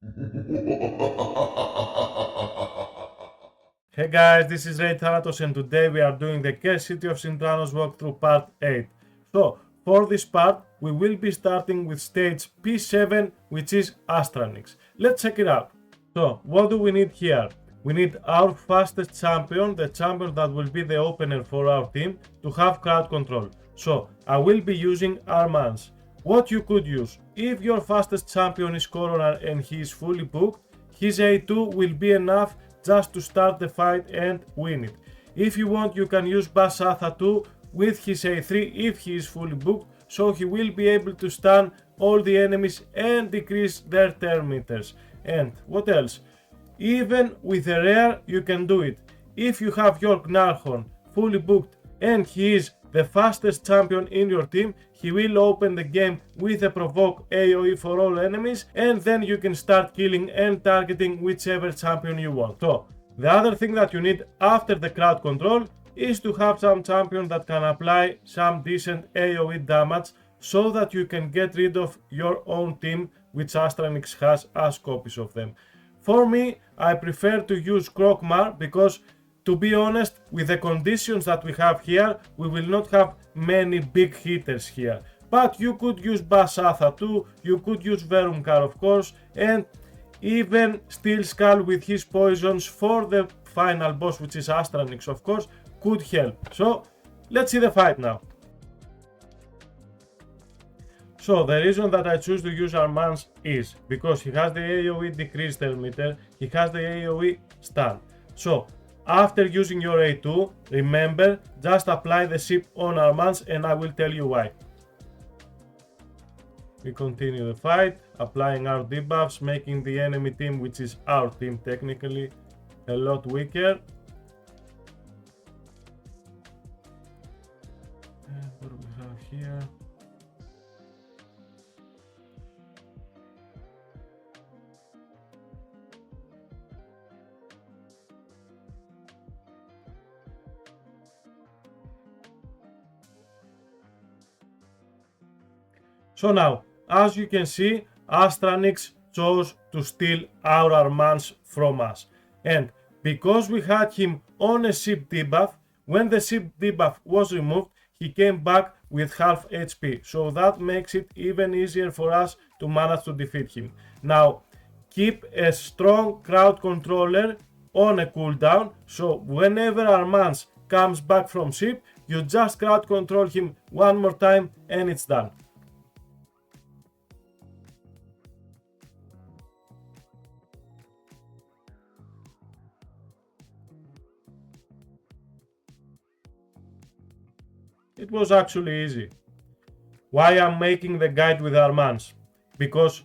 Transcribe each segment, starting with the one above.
Hey guys, this is Thanatos and today we are doing the Care City of Sintranos walkthrough part 8. So, for this part, we will be starting with stage P7, which is Astranix. Let's check it out. So, what do we need here? We need our fastest champion, the champion that will be the opener for our team, to have crowd control. So, I will be using Armans. What you could use, if your fastest champion is Coroner and he is fully booked, his A2 will be enough just to start the fight and win it. If you want, you can use Basatha too with his A3 if he is fully booked, so he will be able to stun all the enemies and decrease their turn meters. And what else? Even with a rare, you can do it. If you have your Gnarhorn fully booked and he is the fastest champion in your team, he will open the game with a provoke AoE for all enemies, and then you can start killing and targeting whichever champion you want. So, the other thing that you need after the crowd control is to have some champion that can apply some decent AoE damage so that you can get rid of your own team, which Astranix has as copies of them. For me, I prefer to use Krokmar because, to be honest, with the conditions that we have here, we will not have many big hitters here. But you could use Basatha too, you could use Verumkar of course, and even Steel Skull with his poisons for the final boss, which is Astranix of course, could help. So, let's see the fight now. So the reason that I choose to use Armans is because he has the AoE decreased meter, he has the AoE stun. So after using your A2, remember, just apply the ship on Armans and I will tell you why. We continue the fight, applying our debuffs, making the enemy team, which is our team technically, a lot weaker. And what do we have here? So now, as you can see, Astranix chose to steal our Armans from us. And because we had him on a ship debuff, when the ship debuff was removed, he came back with half HP. So that makes it even easier for us to manage to defeat him. Now, keep a strong crowd controller on a cooldown, so whenever Armans comes back from ship, you just crowd control him one more time and it's done. It was actually easy. Why I'm making the guide with Armans? Because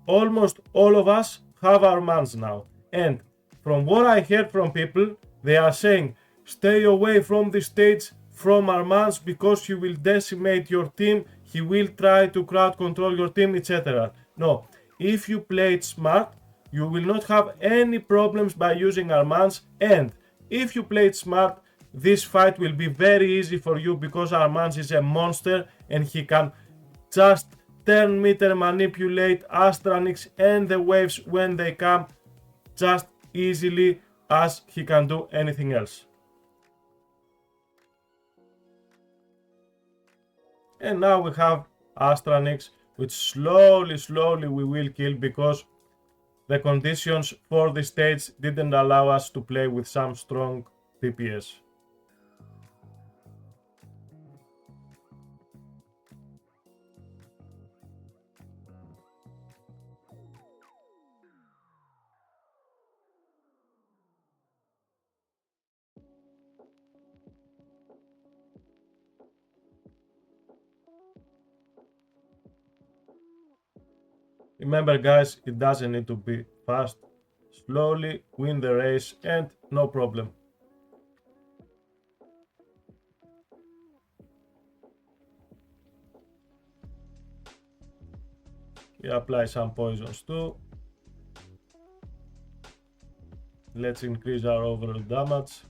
almost all of us have Armans now. And from what I heard from people, they are saying, stay away from this stage from Armans because he will decimate your team, he will try to crowd control your team, etc. No, if you play it smart, you will not have any problems by using Armans, and if you play it smart, this fight will be very easy for you because Armans is a monster and he can just turn meter manipulate Astranix and the waves when they come just easily as he can do anything else. And now we have Astranix, which slowly we will kill because the conditions for this stage didn't allow us to play with some strong DPS. Remember guys, it doesn't need to be fast. Slowly win the race and no problem. We apply some poisons too. Let's increase our overall damage.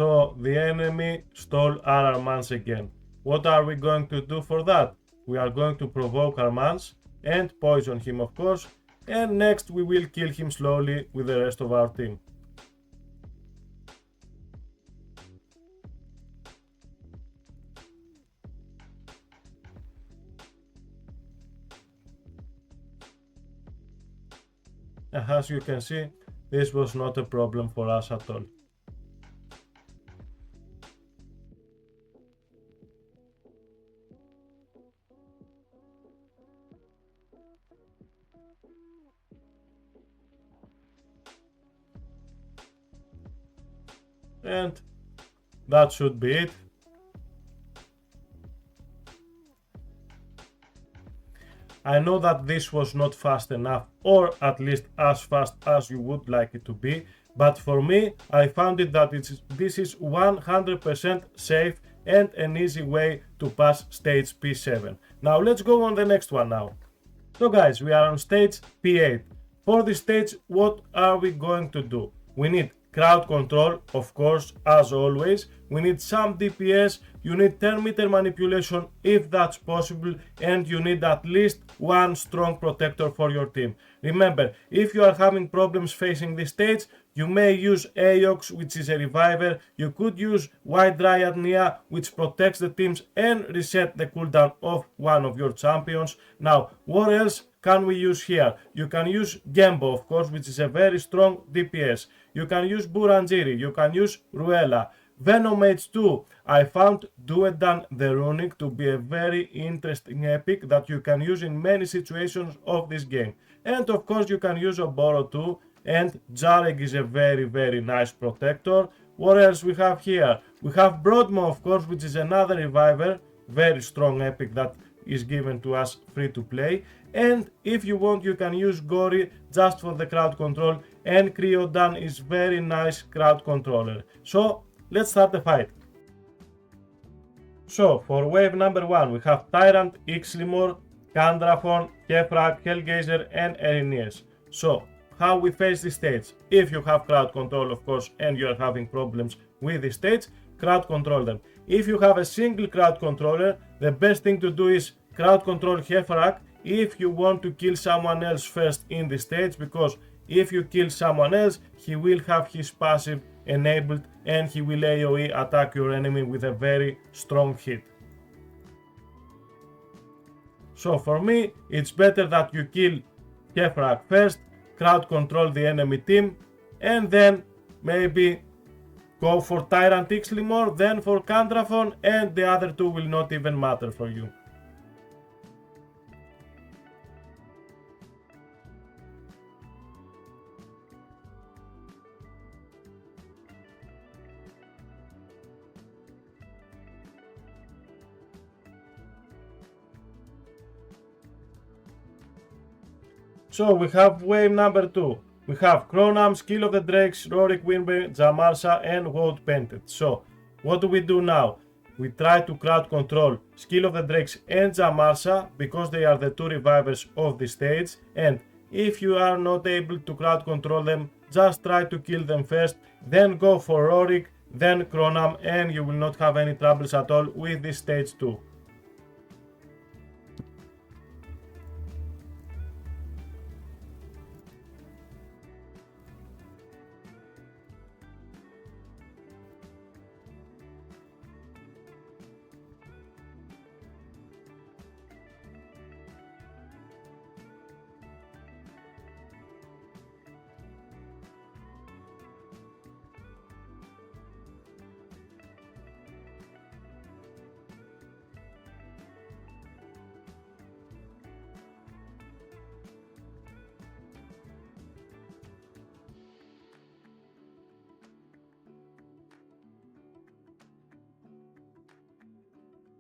So the enemy stole our Armands again. What are we going to do for that? We are going to provoke Armands and poison him, of course, and next we will kill him slowly with the rest of our team. As you can see, this was not a problem for us at all. And that should be it. I know that this was not fast enough, or at least as fast as you would like it to be, but for me, I found it that this is 100% safe and an easy way to pass stage P7. Now let's go on the next one now. So guys, we are on stage P8. For this stage, what are we going to do? We need crowd control, of course, as always. We need some DPS, you need turn meter manipulation if that's possible, and you need at least one strong protector for your team. Remember, if you are having problems facing this stage, you may use Aox, which is a reviver. You could use White Dryad Nia, which protects the teams and reset the cooldown of one of your champions. Now, what else can we use here? You can use Gembo, of course, which is a very strong DPS. You can use Buranjiri, you can use Ruela. Venom H2, I found Duedan the Runic to be a very interesting epic that you can use in many situations of this game. And of course you can use Oboro too, and Jarek is a very nice protector. What else we have here? We have Broadmo, of course, which is another reviver, very strong epic that is given to us free to play. And if you want, you can use Gori just for the crowd control, and Cryodan is very nice crowd controller. So let's start the fight. So for wave number 1 we have Tyrant, Ixlimor, Candraphon, Kefrak, Hellgeyser and Erinies. So how we face this stage? If you have crowd control, of course, and you are having problems with this stage, crowd control them. If you have a single crowd controller, the best thing to do is crowd control Kefrak if you want to kill someone else first in the stage, because if you kill someone else, he will have his passive enabled and he will AoE attack your enemy with a very strong hit. So for me, it's better that you kill Kefrak first, crowd control the enemy team, and then maybe go for Tyrant Ixlimor, then for Candraphon, and the other two will not even matter for you. So we have wave number 2. We have Cronam, Skill of the Drakes, Rorik Winberg, Jamarsa and Woad Painted. So what do we do now? We try to crowd control Skill of the Drakes and Jamarsa because they are the two revivers of the stage, and if you are not able to crowd control them, just try to kill them first, then go for Rorik, then Cronam, and you will not have any troubles at all with this stage 2.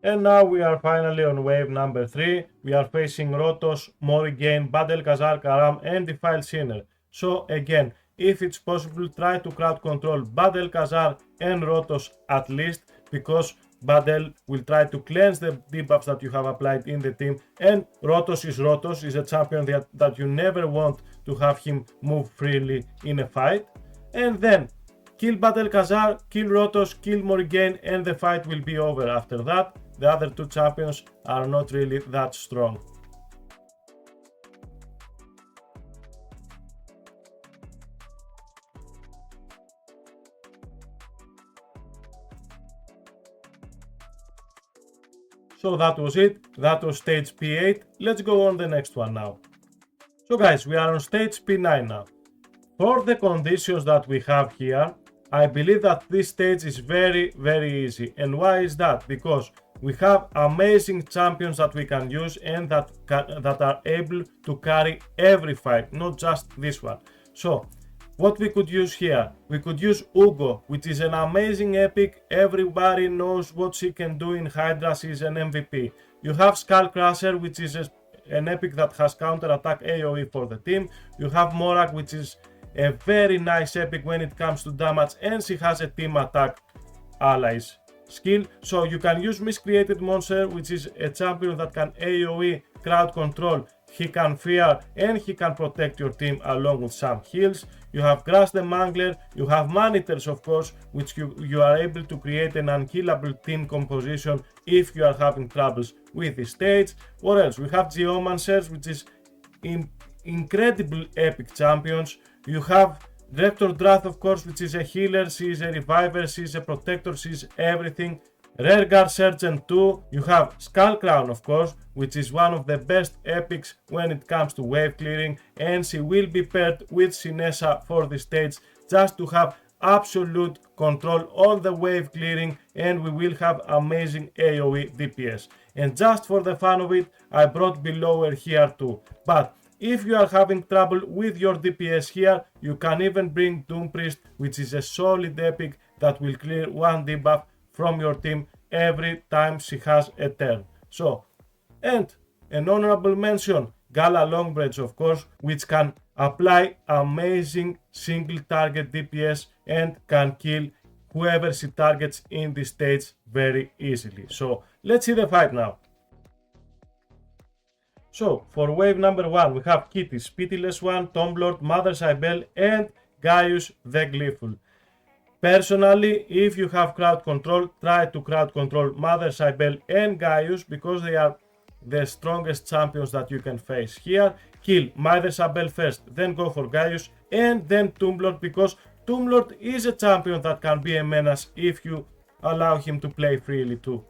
And now we are finally on wave number 3. We are facing Rotos, Morrigan, Badelkazar, Karam and Defiled Sinner. So again, if it's possible, try to crowd control Badelkazar and Rotos at least, because Badel will try to cleanse the debuffs that you have applied in the team, and Rotos is a champion that you never want to have him move freely in a fight. And then kill Battlecazar, kill Rotos, kill Morrigan, and the fight will be over. After that, the other two champions are not really that strong. So that was it, that was stage P8. Let's go on the next one now. So guys, we are on stage P9 now. For the conditions that we have here, I believe that this stage is very easy. And why is that? Because we have amazing champions that we can use and that are able to carry every fight, not just this one. So what we could use here, we could use Ugo, which is an amazing epic. Everybody knows what she can do in Hydra. She's an MVP. You have Skullcrusher, which is an epic that has counter-attack AoE for the team. You have Morak, which is a very nice epic when it comes to damage, and she has a team attack allies skill. So you can use Miscreated Monster, which is a champion that can AoE crowd control. He can fear and he can protect your team along with some heals. You have Grass the Mangler, you have Maniters of course, which you are able to create an unkillable team composition if you are having troubles with this stage. What else? We have Geomancers, which is incredible epic champions. You have Rector Drath of course, which is a healer, she is a reviver, she is a protector, she is everything. Rearguard Sergeant 2, you have Skullcrown of course, which is one of the best epics when it comes to wave clearing, and she will be paired with Sinessa for this stage just to have absolute control on the wave clearing, and we will have amazing AoE DPS. And just for the fun of it, I brought Belower here too. But if you are having trouble with your DPS here, you can even bring Doom Priest, which is a solid epic that will clear one debuff from your team every time she has a turn. So, and an honorable mention, Gala Longbridge of course, which can apply amazing single target DPS and can kill whoever she targets in this stage very easily. So let's see the fight now. So for wave number 1 we have Kitty, Pitiless One, Tomblord, Mother Cybele and Gaius the Gleeful. Personally, if you have crowd control, try to crowd control Mother Cybele and Gaius because they are the strongest champions that you can face here. Kill Mother Cybele first, then go for Gaius and then Tomblord, because Tomblord is a champion that can be a menace if you allow him to play freely too.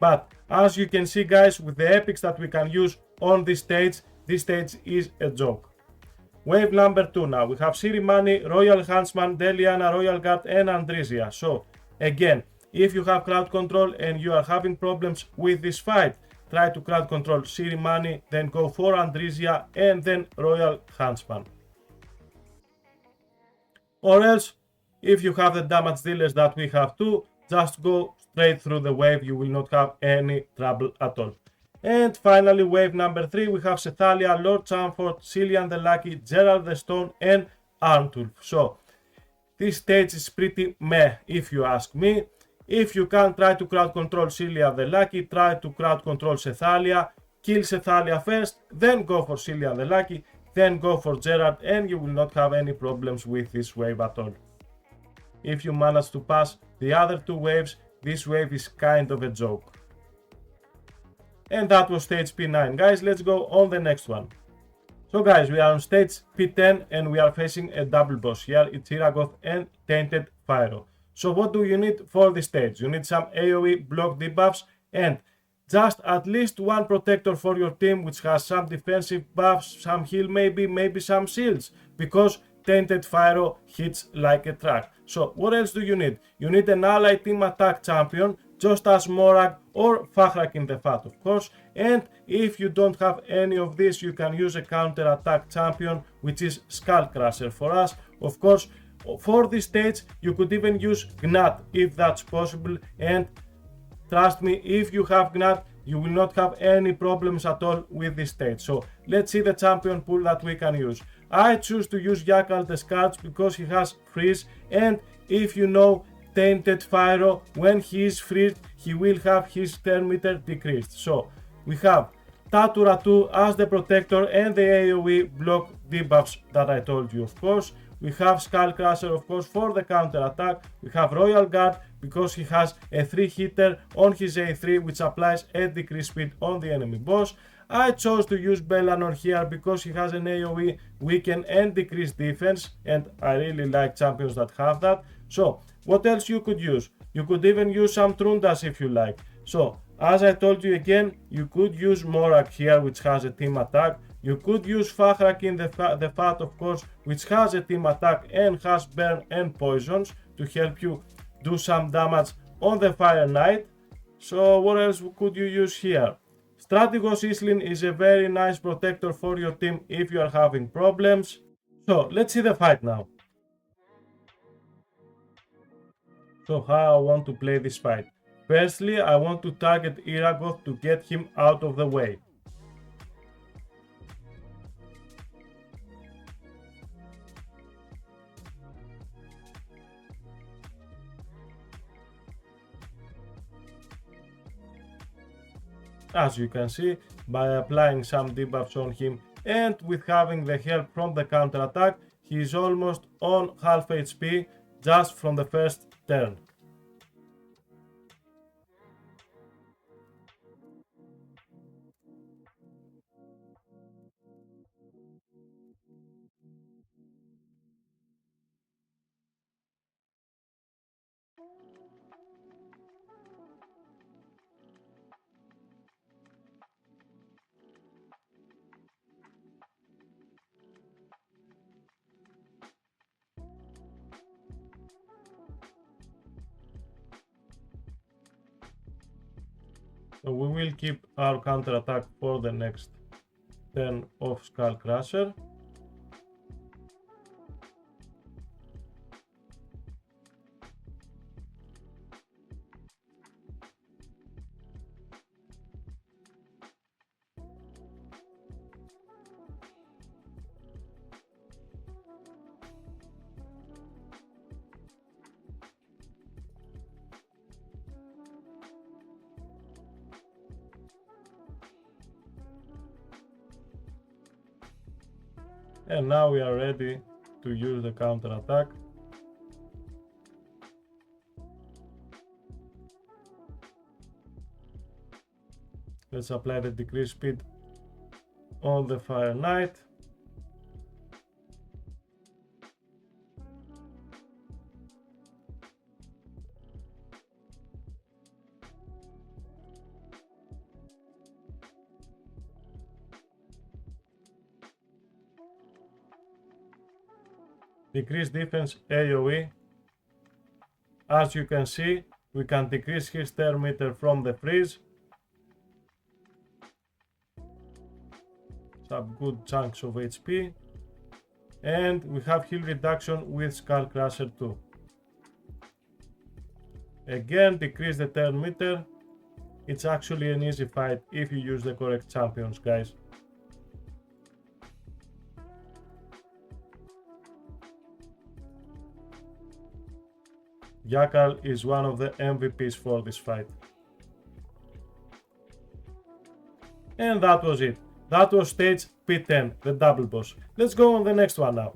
But as you can see guys, with the epics that we can use on this stage is a joke. Wave number 2 now, we have Sirimani, Royal Huntsman, Deliana, Royal Guard and Andrizia. So again, if you have crowd control and you are having problems with this fight, try to crowd control Sirimani, then go for Andrizia and then Royal Huntsman. Or else, if you have the damage dealers that we have too, just go straight through the wave, you will not have any trouble at all. And finally, wave number 3, we have Sethalia, Lord Chamfort, Cillian the Lucky, Gerald the Stone and Arntulf. So this stage is pretty meh if you ask me. If you can, try to crowd control Cillian the Lucky, try to crowd control Sethalia, kill Sethalia first, then go for Cillian the Lucky, then go for Gerald, and you will not have any problems with this wave at all. If you manage to pass the other two waves, this wave is kind of a joke. And that was stage P9. Guys, let's go on the next one. So guys, we are on stage P10 and we are facing a double boss. Here it's Hiragoth and Tainted Pyro. So what do you need for this stage? You need some AoE block debuffs and just at least one protector for your team, which has some defensive buffs, some heal maybe some shields, because Tainted Pyro hits like a truck. So what else do you need? You need an ally team attack champion, just as Morag or Fahrak in the Fat of course, and if you don't have any of this, you can use a counter attack champion, which is Skullcrusher for us. Of course, for this stage you could even use Gnat if that's possible, and trust me, if you have Gnat, you will not have any problems at all with this stage. So let's see the champion pool that we can use. I choose to use Yakal the Scourge because he has freeze, and if you know Tainted Pyro, when he is freed, he will have his turn meter decreased. So we have Taturatu as the protector and the AoE block debuffs that I told you of course. we have Skullcrusher of course for the counter attack. We have Royal Guard because he has a 3-hitter on his A3 which applies a decreased speed on the enemy boss. I chose to use Bellanor here because he has an AoE weaken and decreased defense, and I really like champions that have that. So what else you could use? You could even use some Trundas if you like. So as I told you again, you could use Morak here which has a team attack. You could use Fahrak in the Fat of course, which has a team attack and has burn and poisons to help you do some damage on the Fire Knight. So what else could you use here? Strategos Islin is a very nice protector for your team if you are having problems. So let's see the fight now. So how I want to play this fight. Firstly, I want to target Iragoth to get him out of the way. As you can see, by applying some debuffs on him and with having the help from the counter attack, he is almost on half HP just from the first turn. So we will keep our counter attack for the next turn of Skullcrusher. And now we are ready to use the counter attack. Let's apply the decreased speed on the Fire Knight. Decrease defense AoE. As you can see, we can decrease his turn meter from the freeze. Some good chunks of HP. And we have heal reduction with Skullcrusher too. Again, decrease the turn meter. It's actually an easy fight if you use the correct champions, guys. Jackal is one of the MVPs for this fight. And that was it. That was stage P10, the double boss. Let's go on the next one now.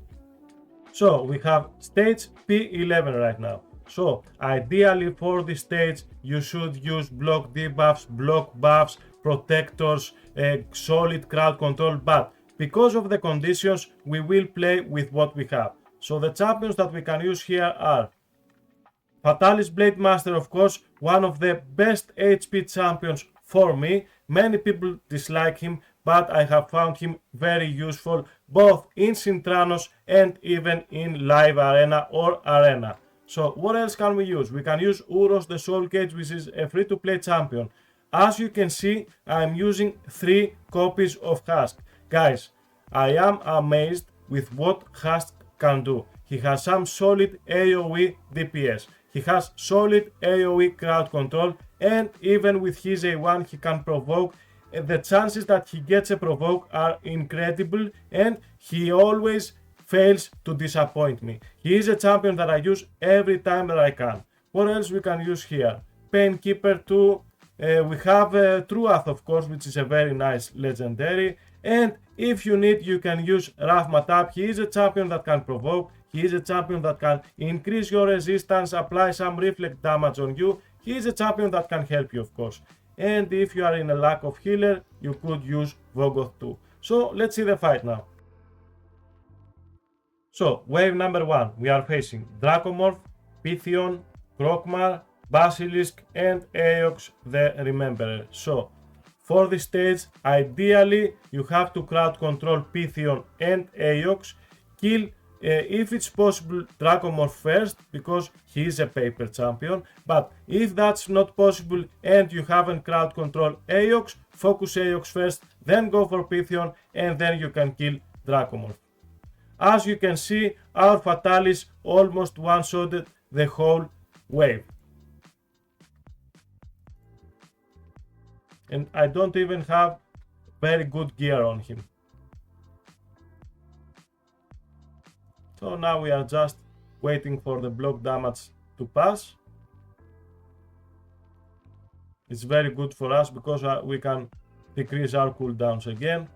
So we have stage P11 right now. So ideally for this stage you should use block debuffs, block buffs, protectors, solid crowd control, but because of the conditions we will play with what we have. So the champions that we can use here are Fatalis Blade Master, of course, one of the best HP champions for me. Many people dislike him, but I have found him very useful both in Sintranos and even in live arena or arena. So what else can we use? We can use Uros the Soul Cage, which is a free to play champion. As you can see, I'm using 3 copies of Husk. Guys, I am amazed with what Husk can do. He has some solid AoE DPS. He has solid AoE crowd control, and even with his A1 he can provoke. The chances that he gets a provoke are incredible, and he always fails to disappoint me. He is a champion that I use every time that I can. What else we can use here? Painkeeper 2. We have Truath, of course, which is a very nice legendary. And if you need, you can use Raf Matab. He is a champion that can provoke. He is a champion that can increase your resistance, apply some reflect damage on you. He is a champion that can help you, of course. And if you are in a lack of healer, you could use Vogoth too. So let's see the fight now. So, wave number 1, we are facing Dracomorph, Pythion, Krokmar, Basilisk and Aeox the Rememberer. So, for this stage, ideally you have to crowd control Pythion and Aeox, kill if it's possible Dracomorph first because he is a paper champion, but if that's not possible and you haven't crowd control Aeox, focus Aeox first, then go for Pythion and then you can kill Dracomorph. As you can see, our Fatalis almost one-shotted the whole wave. And I don't even have very good gear on him. So now we are just waiting for the block damage to pass. It's very good for us because we can decrease our cooldowns again.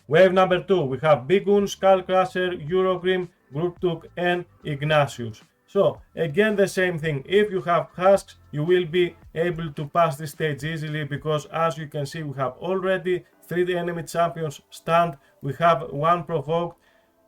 Wave number 2, we have Bigun, Skullcrusher, Eurogrim, Grubtuk and Ignatius. So again the same thing, if you have husks you will be able to pass this stage easily because as you can see we have already 3 enemy champions stunned, we have 1 provoked.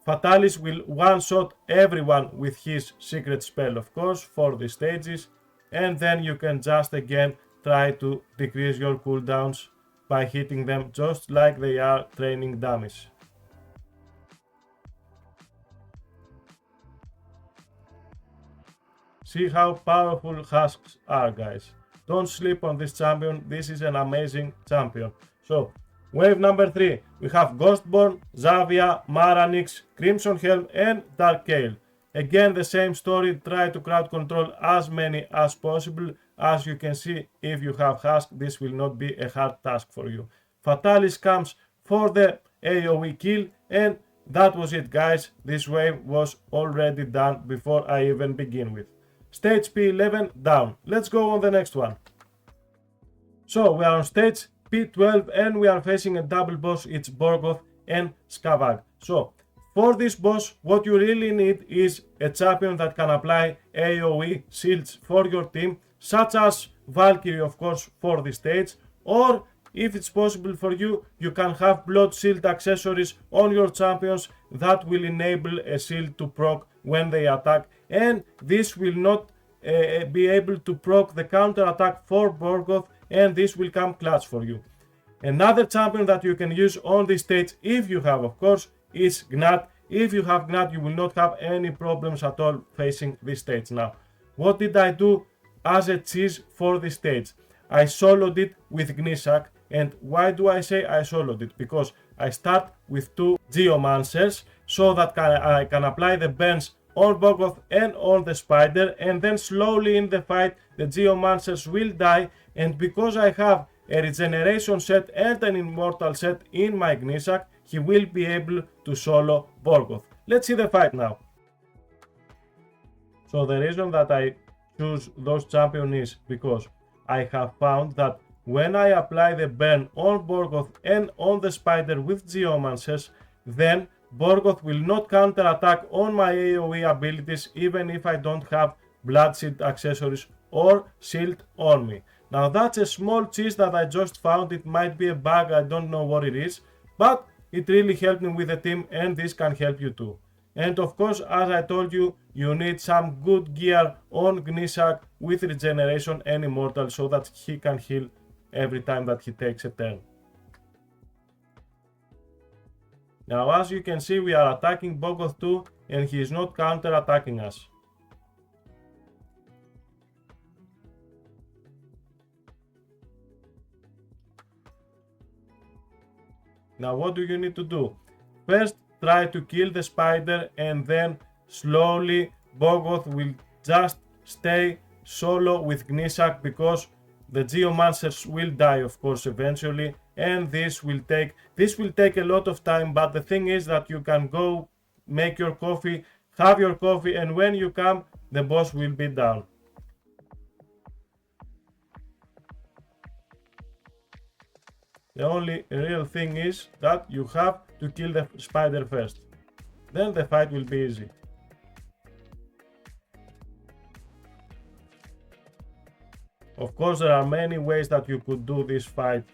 Fatalis will one-shot everyone with his secret spell of course for the stages, and then you can just again try to decrease your cooldowns by hitting them just like they are training dummies. See how powerful husks are, guys. Don't sleep on this champion, this is an amazing champion. So, wave number 3, we have Ghostborn, Zavia, Maranix, Crimson Helm and Dark Gale. Again the same story, try to crowd control as many as possible. As you can see, if you have husk, this will not be a hard task for you. Fatalis comes for the AoE kill and that was it, guys. This wave was already done before I even begin with. Stage P11 down. Let's go on the next one. So we are on stage P12 and we are facing a double boss. It's Borgoth and Skavag. So for this boss, what you really need is a champion that can apply AoE shields for your team, such as Valkyrie of course for this stage, or if it's possible for you, you can have blood shield accessories on your champions that will enable a shield to proc when they attack, and this will not be able to proc the counter attack for Borgoth, and this will come clutch for you. Another champion that you can use on this stage, if you have of course, is Gnat. If you have Gnat, you will not have any problems at all facing this stage. Now, what did I do as a cheese for this stage? I soloed it with Gnisak. And why do I say I soloed it? Because I start with 2 Geomancers so that I can apply the burns on Borgoth and on the spider, and then slowly in the fight the Geomancers will die, and because I have a regeneration set and an immortal set in my Gnisak, he will be able to solo Borgoth. Let's see the fight now. So the reason that I choose those champions is because I have found that when I apply the burn on Borgoth and on the spider with Geomancers, then Borgoth will not counterattack on my AoE abilities even if I don't have blood shield accessories or shield on me. Now that's a small cheese that I just found, it might be a bug, I don't know what it is, but it really helped me with the team and this can help you too. And of course, as I told you, you need some good gear on Gnisak with regeneration and immortal so that he can heal every time that he takes a turn. Now as you can see, we are attacking Borgoth too and he is not counter attacking us. Now what do you need to do? First try to kill the spider and then slowly Borgoth will just stay solo with Gnisak because the Geomancers will die of course eventually, and this will take a lot of time, but the thing is that you can go make your coffee, have your coffee, and when you come the boss will be down. The only real thing is that you have to kill the spider first. Then the fight will be easy. Of course, there are many ways that you could do this fight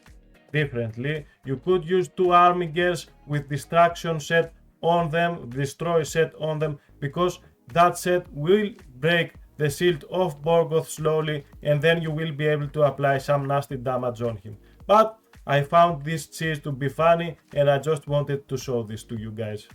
differently. You could use two army gears with distraction set on them, destroy set on them, because that set will break the shield of Morgoth slowly, and then you will be able to apply some nasty damage on him. But I found this cheese to be funny, and I just wanted to show this to you guys.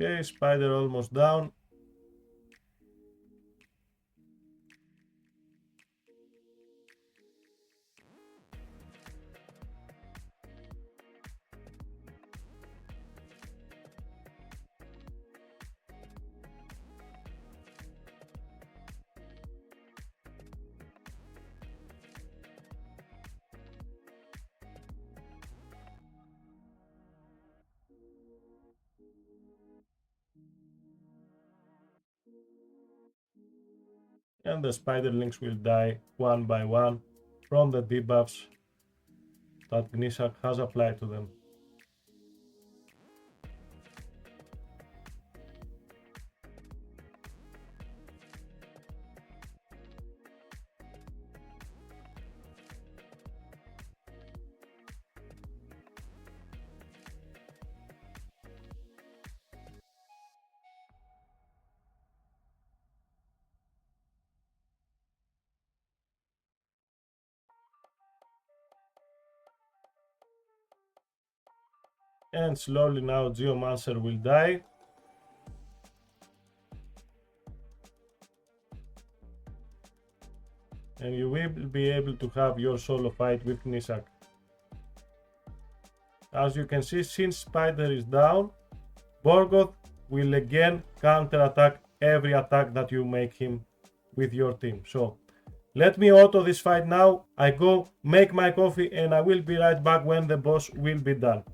Okay, spider almost down. And the spiderlings will die one by one from the debuffs that Gnisak has applied to them. And slowly now Geomancer will die. And you will be able to have your solo fight with Gnisak. As you can see, since Spider is down, Morgoth will again counter-attack every attack that you make him with your team. So let me auto this fight now. I go make my coffee and I will be right back when the boss will be done.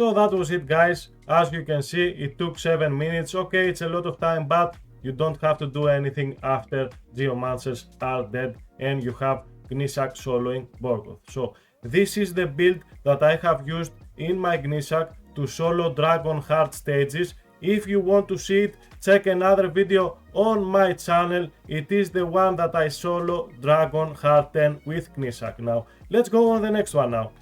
So that was it, guys. As you can see, it took 7 minutes. Okay, it's a lot of time, but you don't have to do anything after Geomancers are dead and you have Gnisak soloing Borgoth. So this is the build that I have used in my Gnisak to solo Dragon Heart stages. If you want to see it, check another video on my channel. It is the one that I solo Dragon Heart 10 with Gnisak. Now, let's go on the next one now.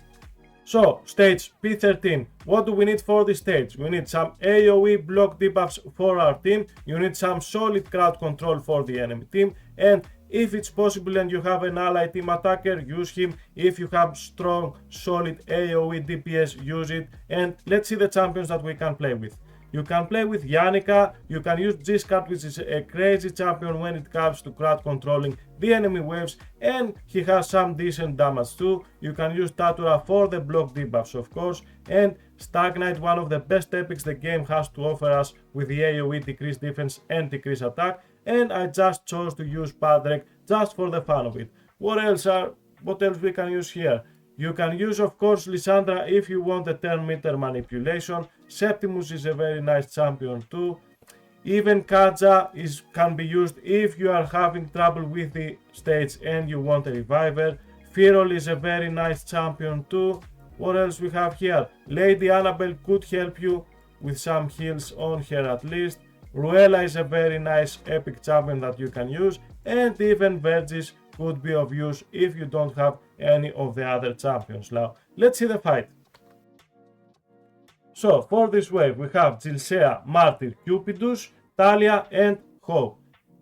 So, stage P13, what do we need for this stage? We need some AoE block debuffs for our team, you need some solid crowd control for the enemy team, and if it's possible and you have an ally team attacker, use him. If you have strong, solid AoE DPS, use it. And let's see the champions that we can play with. You can play with Yannicka, you can use Giscard, which is a crazy champion when it comes to crowd controlling the enemy waves, and he has some decent damage too. You can use Tatura for the block debuffs, of course, and Stagnite, one of the best epics the game has to offer us with the AoE decrease defense and decrease attack, and I just chose to use Padrek just for the fun of it. What else we can use here? You can use, of course, Lysandra if you want a turn meter manipulation. Septimus is a very nice champion too. Even Kaja can be used if you are having trouble with the stage and you want a reviver. Firol is a very nice champion too. What else we have here? Lady Annabelle could help you with some heals on her at least. Ruella is a very nice epic champion that you can use. And even Vergis could be of use if you don't have any of the other champions. Now, let's see the fight. So, for this wave, we have Gilsea, Martyr, Cupidus, Talia, and Hope.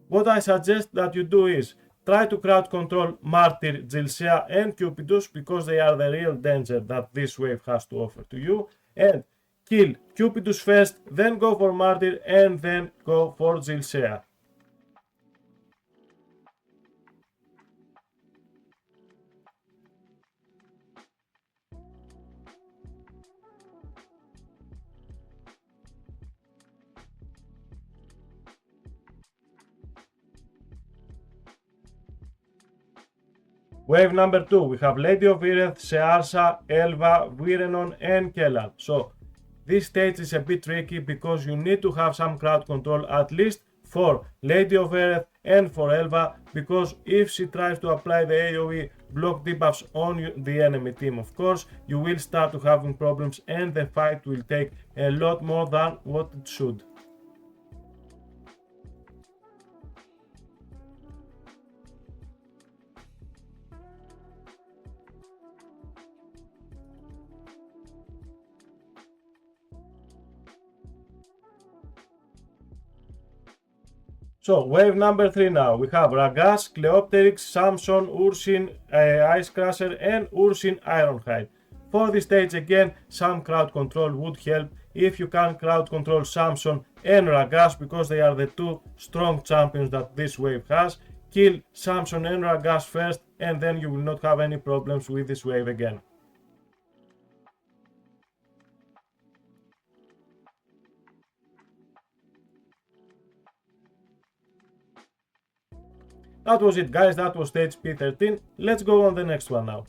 What I suggest that you do is try to crowd control Martyr, Gilsea, and Cupidus because they are the real danger that this wave has to offer to you. And kill Cupidus first, then go for Martyr, and then go for Gilsea. Wave number 2, we have Lady of Ireth, Searsa, Elva, Virenon, and Kellan. So, this stage is a bit tricky because you need to have some crowd control at least for Lady of Ireth and for Elva, because if she tries to apply the AoE block debuffs on the enemy team, of course, you will start to having problems and the fight will take a lot more than what it should. So, wave number 3 now. We have Ragas, Cleopteryx, Samson, Ursin, Icecrusher, and Ursin Ironhide. For this stage again, some crowd control would help if you can crowd control Samson and Ragas because they are the two strong champions that this wave has. Kill Samson and Ragas first and then you will not have any problems with this wave again. That was it, guys, that was stage P13. Let's go on the next one now.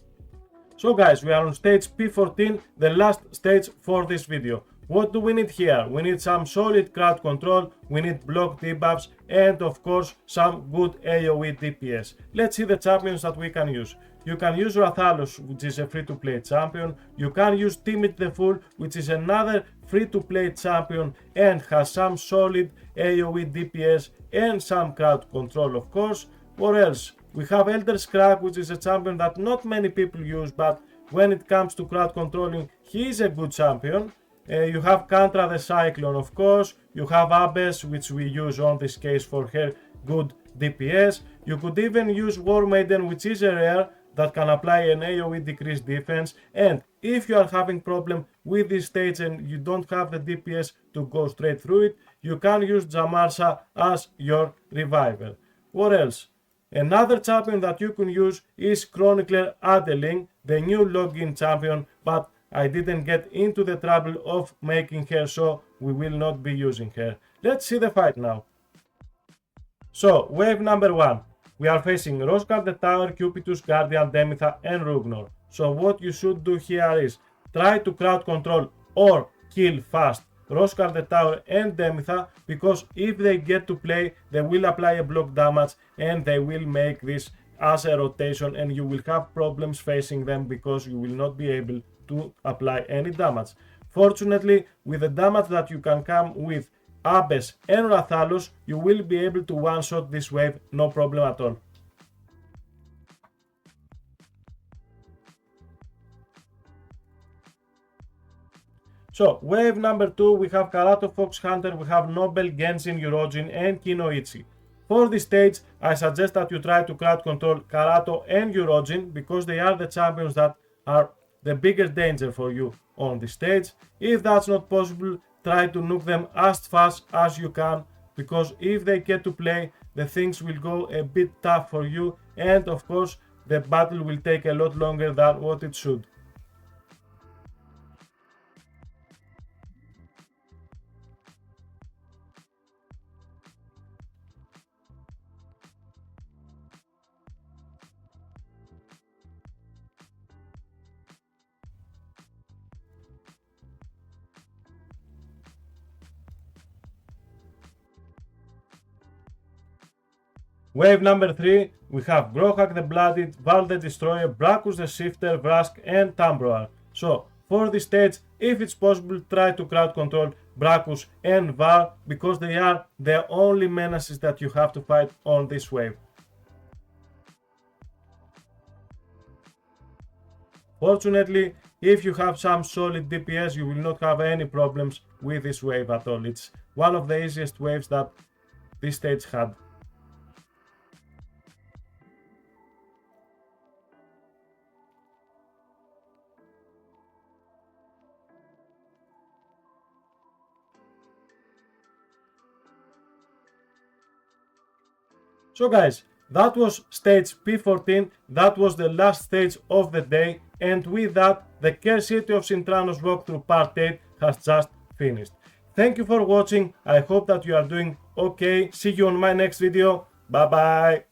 So guys, we are on stage P14, the last stage for this video. What do we need here? We need some solid crowd control, we need block debuffs, and of course some good AoE DPS. Let's see the champions that we can use. You can use Rathalos, which is a free-to-play champion. You can use Timid the Fool, which is another free-to-play champion and has some solid AoE DPS and some crowd control, of course. What else? We have Elder Scrag, which is a champion that not many people use, but when it comes to crowd controlling, he is a good champion. You have Kantra the Cyclone, of course. You have Abbess, which we use on this case for her good DPS. You could even use War Maiden, which is a rare that can apply an AoE decreased defense. And if you are having problem with this stage and you don't have the DPS to go straight through it, you can use Jamarsa as your revival. What else? Another champion that you can use is Chronicler Adeling, the new login champion, but I didn't get into the trouble of making her, so we will not be using her. Let's see the fight now. So, wave number 1. We are facing Rosgard the Tower, Cupidus, Guardian, Demitha, and Rugnor. So what you should do here is try to crowd control or kill fast Roscar the Tower and Demitha, because if they get to play, they will apply a block damage and they will make this as a rotation, and you will have problems facing them because you will not be able to apply any damage. Fortunately, with the damage that you can come with Abbes and Rathalos, you will be able to one-shot this wave, no problem at all. So, wave number 2, we have Karato Fox Hunter, we have Nobel, Genshin, Eurogin, and Kinoichi. For this stage, I suggest that you try to crowd control Karato and Eurogin, because they are the champions that are the biggest danger for you on this stage. If that's not possible, try to nuke them as fast as you can, because if they get to play, the things will go a bit tough for you, and of course, the battle will take a lot longer than what it should. Wave number 3, we have Grohak the Blooded, Val the Destroyer, Bracchus the Shifter, Vrask, and Tambroar. So, for this stage, if it's possible, try to crowd control Bracchus and Val, because they are the only menaces that you have to fight on this wave. Fortunately, if you have some solid DPS, you will not have any problems with this wave at all. It's one of the easiest waves that this stage had. So guys, that was stage P14, that was the last stage of the day, and with that, the Care City of Sintranos walkthrough part 8 has just finished. Thank you for watching, I hope that you are doing okay, see you on my next video, bye bye!